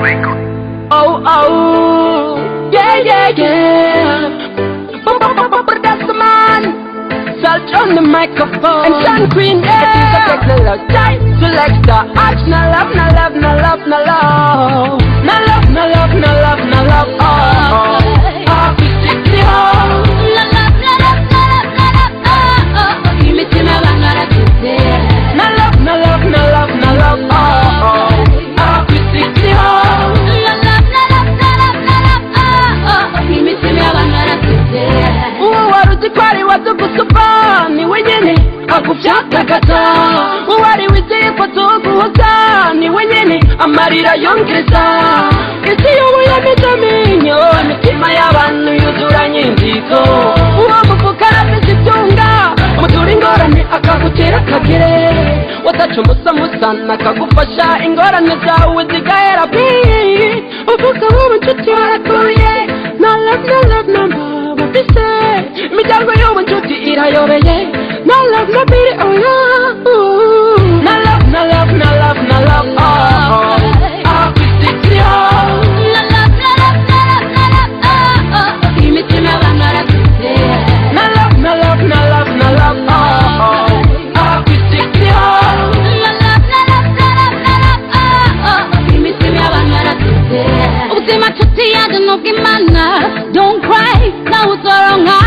Oh, oh, yeah, yeah, yeah. That's the man. Salt on the microphone. And Sun Queen, yeah. Selector, ask no love, no love, no love, no love. No love, no love, no love, no love. Oh, oh. Oh, Christy, oh. No love, no love, no love, no love. Oh, oh. Give me to my bangara today. No love, no love, no love, no love. Oh, oh. Oh, Christy, oh. No love, no love, no love, no love. Oh, oh. Give me to my bangara today. Uwa waruti kwari watukusupa ni wenyene akufyata kata. Uwari wizeye ko tuguhoza ni wenyene amarira yongeza. Isi yobuye mitamenyo imitima y'abantu yuzuranye inziko. Uwo mufuka afise itunga umutura ingorane akagutera akagere. Watacumusa musana akagufasha ingorane zawe zigahera bi. Uvuga wowe nshuti warakuye. No love, no love, no love bafise. Imiryango y'ubu nshuti irayobeye. No love, no pity, oh yeah. No love, no love, no love, no love, oh, oh. Oh, Christy, oh. No love, no love, no love, no love, oh, oh. Give me to my bangara today. No love, no love, no love, no love, oh, oh. Oh, Christy, oh. No love, no love, no love, no love, oh, oh. Give me to my bangara today. Uzima chuti ya dunokimana. Don't cry, na uzoronga.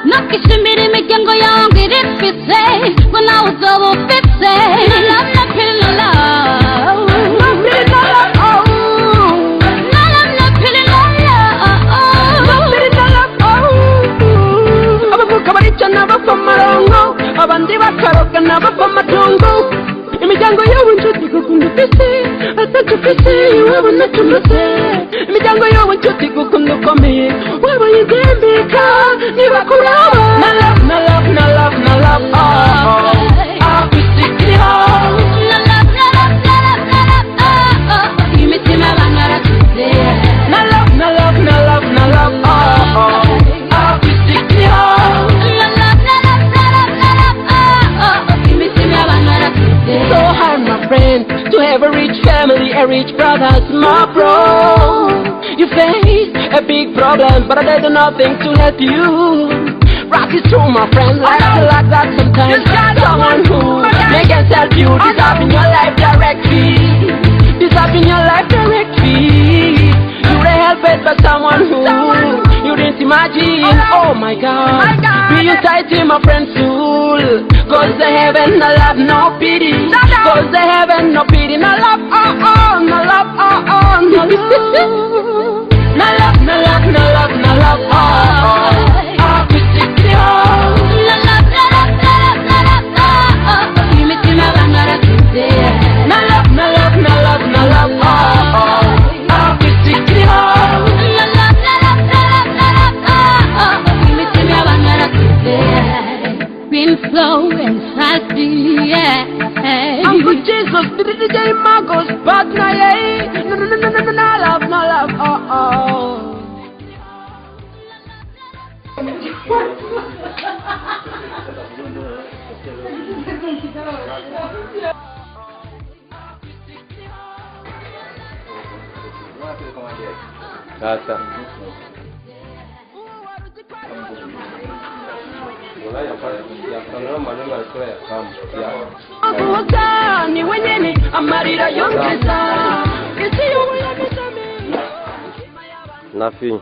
Nakishimiri mikengo yangu irifise. Kuna uzobo fise. No love, no pity, no love. No pity, no love, oh. No love, no pity, no love. No pity, no love, oh. Abavuka barica n'abapfa amarongo. Abandi bakaroga n'abapfa amatungo. Imiryango y'ubu nshuti gukunda ufise. Atacufise iwabo nacumuse. Imiryango y'ubu nshuti gukunda ukomeye. Waba yigembeka niba kuraba. No love, no love, no love, no love, oh, oh. Oh, Christy, oh. No love, no love, no love, no love, oh, oh. Give me to my bangara today. No love, no love, no love, no love, oh, oh. Oh, Christy, oh. No love, no love, no love, no love, oh, oh. Give me to my bangara today. So hard, my friend, to have a rich family, a rich brothers, my bro. You face a big problem, but they do nothing to help you. Rock is true, my friend, like that sometimes. Someone who may can help you, this up in your life directly. This up in your life directly. You will help it, but someone who you didn't imagine. Oh my God, be you tight in my friend's soul. Cause the heaven no love, no pity. Cause the heaven no pity, no love, oh oh, no love, oh oh, no love. No love, no love, no love, no love, oh oh. Oh, Christy, oh. No love, no love, no love, no love, oh oh. Give me to my bangara today. No love, no love, no love, no love, oh oh. Oh, Christy, oh. No love, no love, no love, no love, oh oh. Give me to my bangara today. Been flow inside me, yeah. Uncle Jesus, the DJ Marcos, partner, yeah. No, no, no, no, no, no, love, no love, oh oh. Sasa ni wenyene amarira yongeza. Isi yobuye mitamenyo. Nothing.